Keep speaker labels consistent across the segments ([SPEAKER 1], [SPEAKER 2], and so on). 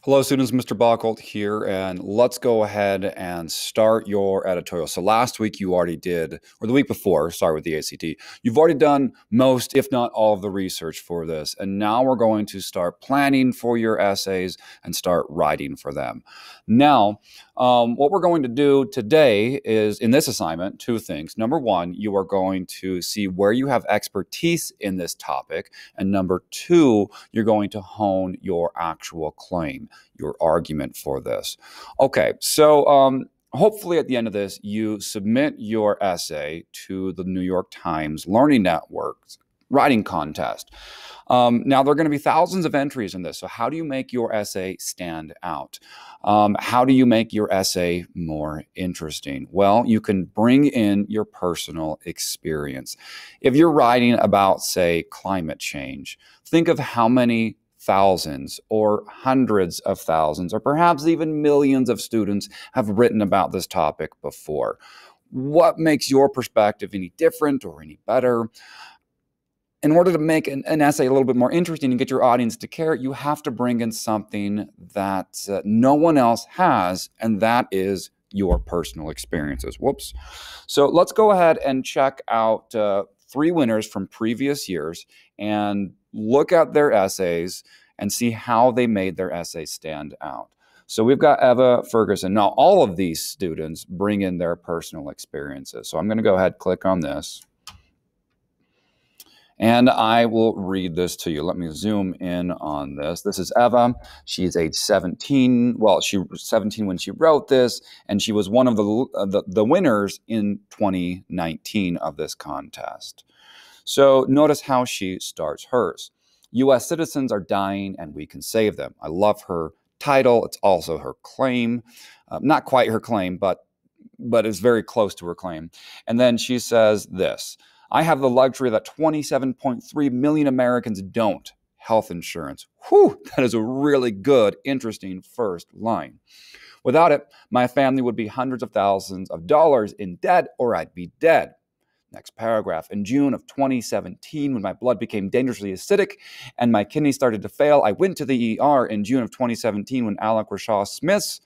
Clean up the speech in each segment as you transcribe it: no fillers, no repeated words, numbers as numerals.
[SPEAKER 1] Hello, students. Mr. Bockolt here, and let's go ahead and start your editorial. So last week you already did, or the week before, sorry, with the ACT, you've already done most, if not all, of the research for this. And now we're going to start planning for your essays and start writing for them. Now, what we're going to do today is, in this assignment, two things. Number one, you are going to see where you have expertise in this topic. And number two, you're going to hone your actual claim, your argument for this. Okay, so hopefully at the end of this, you submit your essay to the New York Times Learning Network's writing contest. Now, there are going to be thousands of entries in this. So how do you make your essay stand out? How do you make your essay more interesting? Well, you can bring in your personal experience. If you're writing about, say, climate change, think of how many thousands or hundreds of thousands or perhaps even millions of students have written about this topic before. What makes your perspective any different or any better? In order to make an essay a little bit more interesting and get your audience to care, you have to bring in something that no one else has, and that is your personal experiences. Whoops. So let's go ahead and check out three winners from previous years and look at their essays and see how they made their essays stand out. So we've got Eva Ferguson. Now, all of these students bring in their personal experiences. So I'm going to go ahead and click on this. And I will read this to you. Let me zoom in on this. This is Eva. She's age 17. Well, she was 17 when she wrote this, and she was one of the winners in 2019 of this contest. So notice how she starts hers. U.S. citizens are dying, and we can save them. I love her title. It's also her claim. Not quite her claim, but it's very close to her claim. And then she says this: I have the luxury that 27.3 million Americans don't. Health insurance. Whew, that is a really good, interesting first line. Without it, my family would be hundreds of thousands of dollars in debt, or I'd be dead. Next paragraph. In June of 2017, when my blood became dangerously acidic and my kidneys started to fail, I went to the ER. In June of 2017, when Alec Rashaw Smith's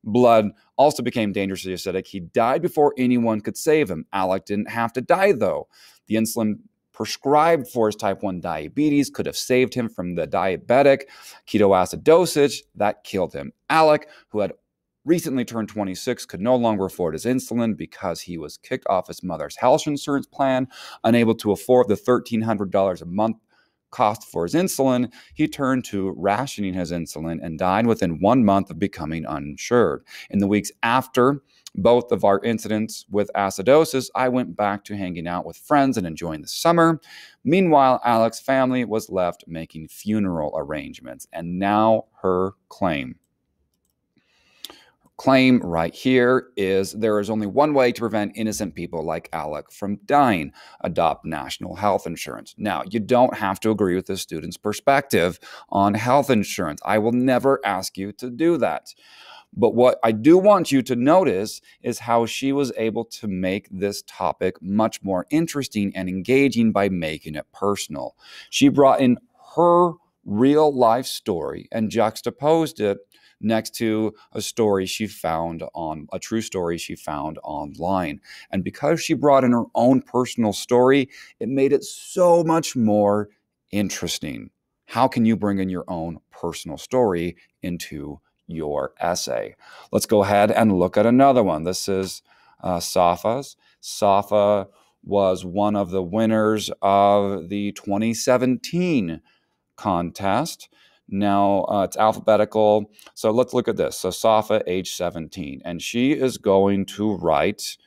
[SPEAKER 1] blood also became dangerously acidic, he died before anyone could save him. Alec didn't have to die, though. The insulin prescribed for his type 1 diabetes could have saved him from the diabetic ketoacidosis that killed him. Alec, who had recently turned 26, could no longer afford his insulin because he was kicked off his mother's health insurance plan, unable to afford the $1,300 a month cost for his insulin. He turned to rationing his insulin and died within 1 month of becoming uninsured. In the weeks after both of our incidents with acidosis, I went back to hanging out with friends and enjoying the summer. Meanwhile, Alec's family was left making funeral arrangements. And now her claim. Claim right here is there is only one way to prevent innocent people like Alec from dying: adopt national health insurance. Now, you don't have to agree with the student's perspective on health insurance. I will never ask you to do that. But what I do want you to notice is how she was able to make this topic much more interesting and engaging by making it personal. She brought in her real life story and juxtaposed it next to a story she found on a true story she found online. And because she brought in her own personal story, it made it so much more interesting. How can you bring in your own personal story into your essay? Let's go ahead and look at another one. This is Safa's. Safa was one of the winners of the 2017 contest. Now, it's alphabetical. So let's look at this. So Safa, age 17, and she is going to write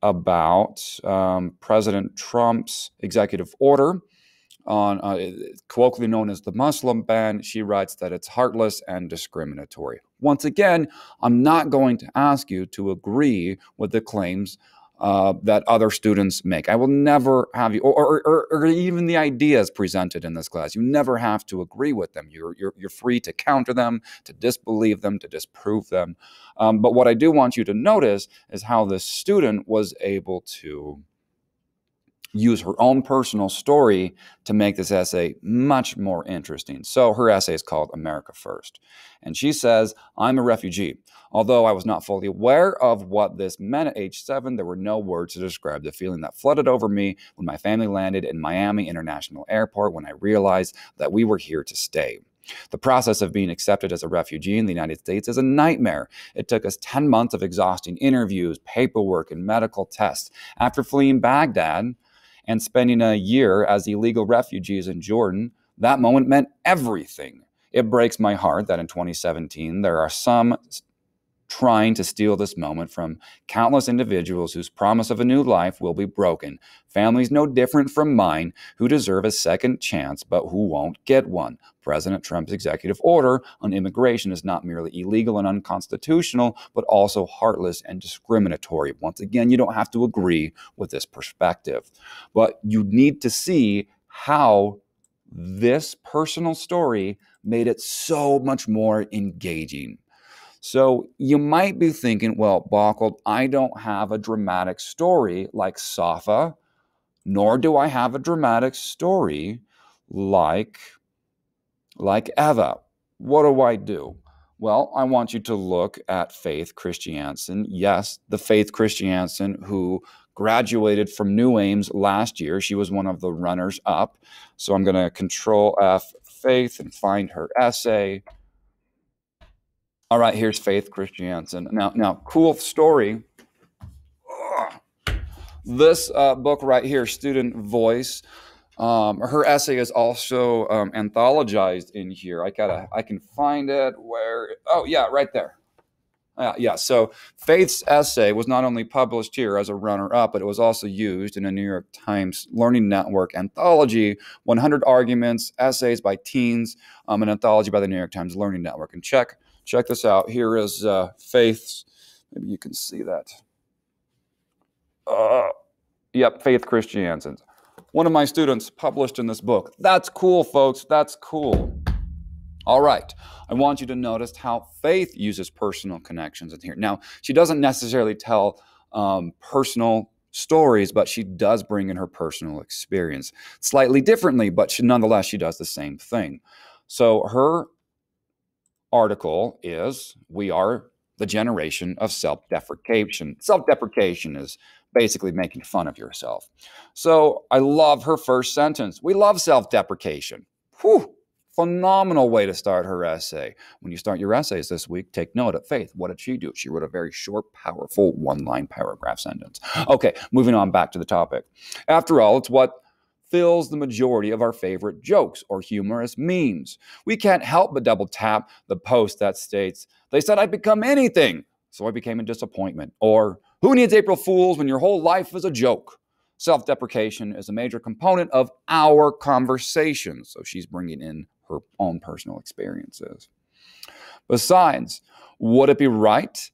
[SPEAKER 1] about President Trump's executive order on colloquially known as the Muslim ban. She writes that it's heartless and discriminatory. Once again, I'm not going to ask you to agree with the claims that other students make. I will never have you, or even the ideas presented in this class. You never have to agree with them. You're free to counter them, to disbelieve them, to disprove them. But what I do want you to notice is how this student was able to use her own personal story to make this essay much more interesting. So her essay is called America First. And she says, I'm a refugee. Although I was not fully aware of what this meant at age 7, there were no words to describe the feeling that flooded over me when my family landed in Miami International Airport when I realized that we were here to stay. The process of being accepted as a refugee in the United States is a nightmare. It took us 10 months of exhausting interviews, paperwork, and medical tests. After fleeing Baghdad and spending a year as illegal refugees in Jordan, that moment meant everything. It breaks my heart that in 2017, there are some trying to steal this moment from countless individuals whose promise of a new life will be broken. Families no different from mine who deserve a second chance but who won't get one. President Trump's executive order on immigration is not merely illegal and unconstitutional, but also heartless and discriminatory. Once again, you don't have to agree with this perspective, but you need to see how this personal story made it so much more engaging. So you might be thinking, well, Bockel, I don't have a dramatic story like Safa, nor do I have a dramatic story like Eva. What do I do? Well, I want you to look at Faith Christiansen. Yes, the Faith Christiansen who graduated from New Ames last year. She was one of the runners up. So I'm going to Control F Faith and find her essay. All right, here's Faith Christiansen. Now, cool story. This book right here, Student Voice. Her essay is also anthologized in here. I can find it where. Oh yeah, right there. Yeah. So Faith's essay was not only published here as a runner-up, but it was also used in a New York Times Learning Network anthology, 100 Arguments, Essays by Teens, an anthology by the New York Times Learning Network. And check this out. Here is Faith's. Maybe you can see that. Yep, Faith Christiansen. One of my students published in this book. That's cool, folks. That's cool. All right. I want you to notice how Faith uses personal connections in here. Now, she doesn't necessarily tell personal stories, but she does bring in her personal experience slightly differently, but nonetheless, she does the same thing. So her article is, we are the generation of self-deprecation. Self-deprecation is basically making fun of yourself. So I love her first sentence. We love self-deprecation. Whew. Phenomenal way to start her essay. When you start your essays this week, take note of Faith. What did she do? She wrote a very short, powerful one-line paragraph sentence. Okay, moving on back to the topic. After all, it's what fills the majority of our favorite jokes or humorous memes. We can't help but double tap the post that states, they said I'd become anything, so I became a disappointment. Or, who needs April Fools when your whole life is a joke? Self-deprecation is a major component of our conversation. So she's bringing in her own personal experiences. Besides, would it be right?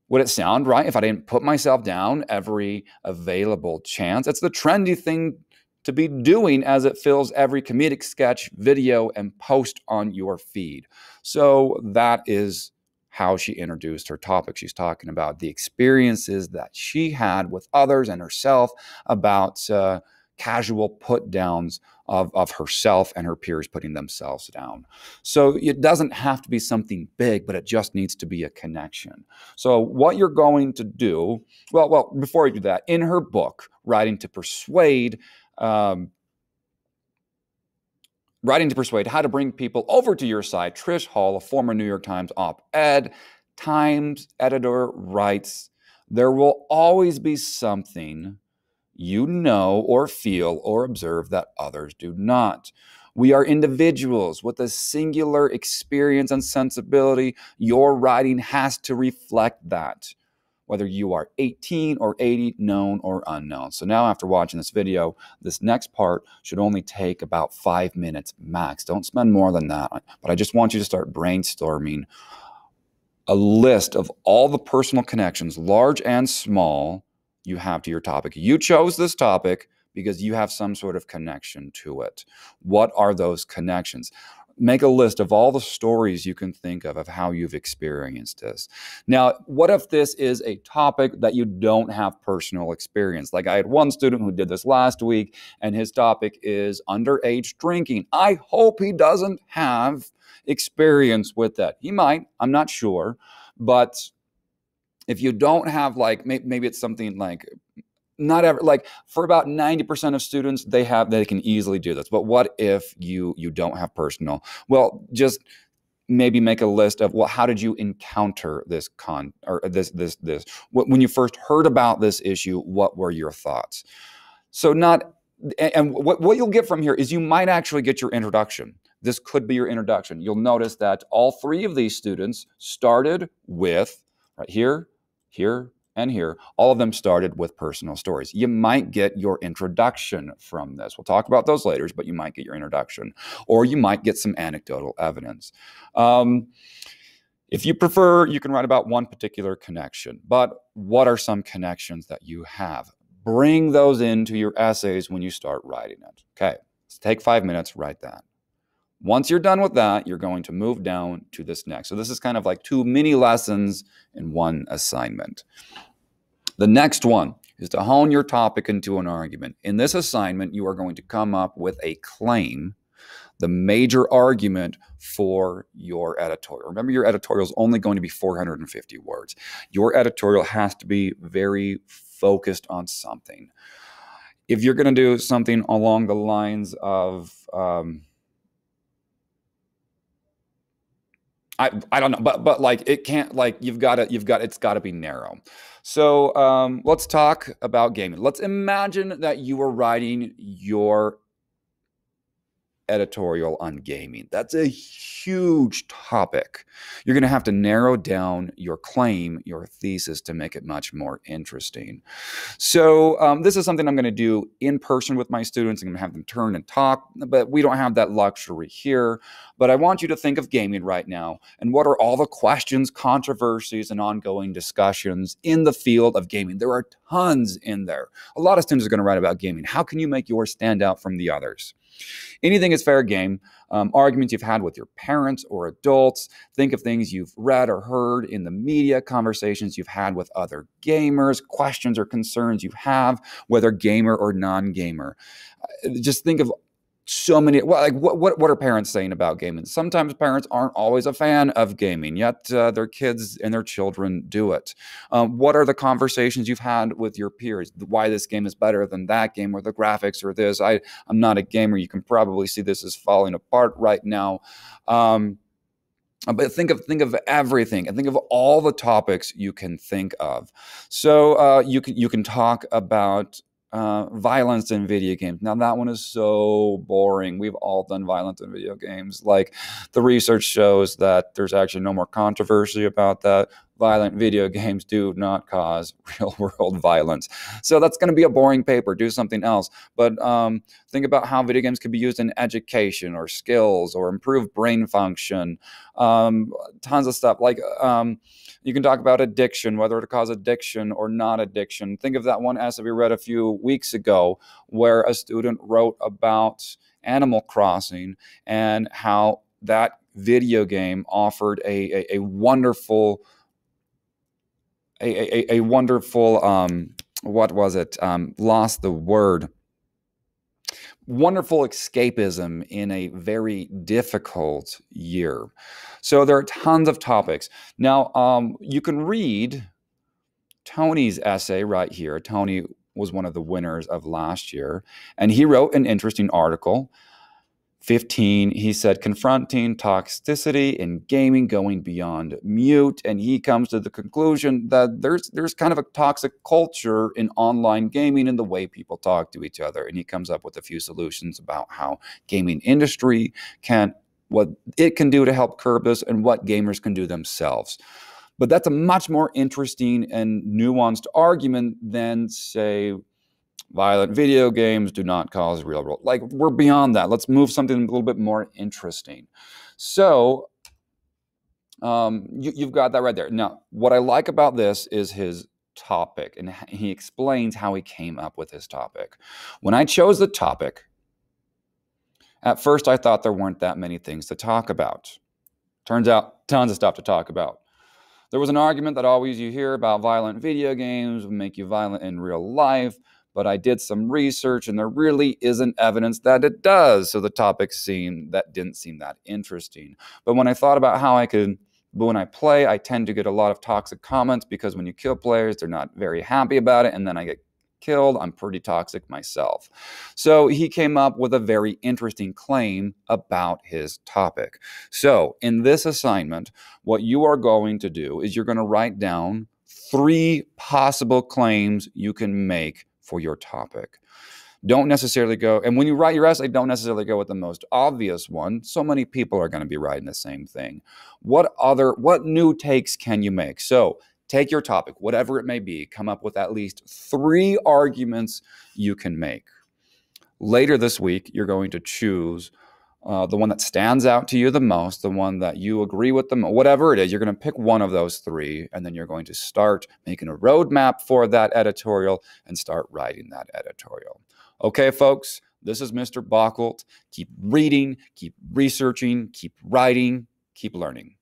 [SPEAKER 1] Would it sound right if I didn't put myself down every available chance? It's the trendy thing to be doing as it fills every comedic sketch, video, and post on your feed. So that is how she introduced her topic. She's talking about the experiences that she had with others and herself about casual put downs of herself and her peers putting themselves down. So it doesn't have to be something big, but it just needs to be a connection. So what you're going to do, well, before you do that, in her book, Writing to Persuade, How to Bring People Over to Your Side, Trish Hall, a former New York Times op-ed, Times editor, writes, there will always be something you know or feel or observe that others do not. We are individuals with a singular experience and sensibility. Your writing has to reflect that, whether you are 18 or 80, known or unknown. So now after watching this video, this next part should only take about 5 minutes max. Don't spend more than that. But I just want you to start brainstorming a list of all the personal connections, large and small, you have to your topic. You chose this topic because you have some sort of connection to it. What are those connections? Make a list of all the stories you can think of how you've experienced this. Now, what if this is a topic that you don't have personal experience? Like I had one student who did this last week, and his topic is underage drinking. I hope he doesn't have experience with that. He might, I'm not sure. But if you don't have, like, maybe it's something like, not ever, like for about 90% of students, they can easily do this. But what if you don't have personal? Well, just maybe make a list of, well, how did you encounter this when you first heard about this issue? What were your thoughts? So what you'll get from here is you might actually get your introduction. This could be your introduction. You'll notice that all three of these students started with, right here, here, and here, all of them started with personal stories. You might get your introduction from this. We'll talk about those later, but you might get your introduction, or you might get some anecdotal evidence. If you prefer, you can write about one particular connection, but what are some connections that you have? Bring those into your essays when you start writing it. Okay, let's take 5 minutes, write that. Once you're done with that, you're going to move down to this next. So this is kind of like 2 mini lessons in one assignment. The next one is to hone your topic into an argument. In this assignment, you are going to come up with a claim, the major argument for your editorial. Remember, your editorial is only going to be 450 words. Your editorial has to be very focused on something. If you're going to do something along the lines of, I don't know, but like it can't, like it's got to be narrow. So let's talk about gaming. Let's imagine that you were writing your editorial on gaming. That's a huge topic. You're going to have to narrow down your claim, your thesis, to make it much more interesting. So this is something I'm going to do in person with my students. I'm going to have them turn and talk, but we don't have that luxury here. But I want you to think of gaming right now, and what are all the questions, controversies, and ongoing discussions in the field of gaming? There are tons in there. A lot of students are going to write about gaming. How can you make yours stand out from the others? Anything is fair game. Arguments you've had with your parents or adults. Think of things you've read or heard in the media, conversations you've had with other gamers, questions or concerns you have, whether gamer or non-gamer. Just think of so many, like what are parents saying about gaming? Sometimes parents aren't always a fan of gaming, yet their kids and their children do it. What are the conversations you've had with your peers? Why this game is better than that game, or the graphics, or this? I'm not a gamer. You can probably see this is falling apart right now. But think of everything, and think of all the topics you can think of. So you can talk about violence in video games. Now that one is so boring. We've all done violence in video games. Like, the research shows that there's actually no more controversy about that. Violent video games do not cause real world violence. So that's going to be a boring paper. Do something else. But think about how video games could be used in education or skills or improve brain function. Tons of stuff. Like, you can talk about addiction, whether it cause addiction or not addiction. Think of that one essay we read a few weeks ago where a student wrote about Animal Crossing and how that video game offered a wonderful, what was it? Lost the word. Wonderful escapism in a very difficult year. So there are tons of topics. Now, you can read Tony's essay right here. Tony was one of the winners of last year, and he wrote an interesting article. 15, he said, confronting toxicity in gaming, going beyond mute. And he comes to the conclusion that there's kind of a toxic culture in online gaming and the way people talk to each other. And he comes up with a few solutions about how gaming industry what it can do to help curb this, and what gamers can do themselves. But that's a much more interesting and nuanced argument than, say, violent video games do not cause real world. Like, we're beyond that. Let's move something a little bit more interesting. So you've got that right there. Now, what I like about this is his topic, and he explains how he came up with his topic. When I chose the topic, At first, I thought there weren't that many things to talk about. Turns out, tons of stuff to talk about. There was an argument that always you hear about violent video games will make you violent in real life, but I did some research and there really isn't evidence that it does. So the topic didn't seem that interesting. But when I thought about but when I play, I tend to get a lot of toxic comments because when you kill players, they're not very happy about it, and then I get killed. I'm pretty toxic myself. So he came up with a very interesting claim about his topic. So in this assignment, what you are going to do is you're going to write down 3 possible claims you can make for your topic. Don't necessarily go, and when you write your essay, don't necessarily go with the most obvious one. So many people are going to be writing the same thing. What new takes can you make? So take your topic, whatever it may be, come up with at least 3 arguments you can make. Later this week, you're going to choose the one that stands out to you the most, the one that you agree with them, whatever it is. You're going to pick one of those 3, and then you're going to start making a roadmap for that editorial and start writing that editorial. Okay, folks, this is Mr. Bockelt. Keep reading, keep researching, keep writing, keep learning.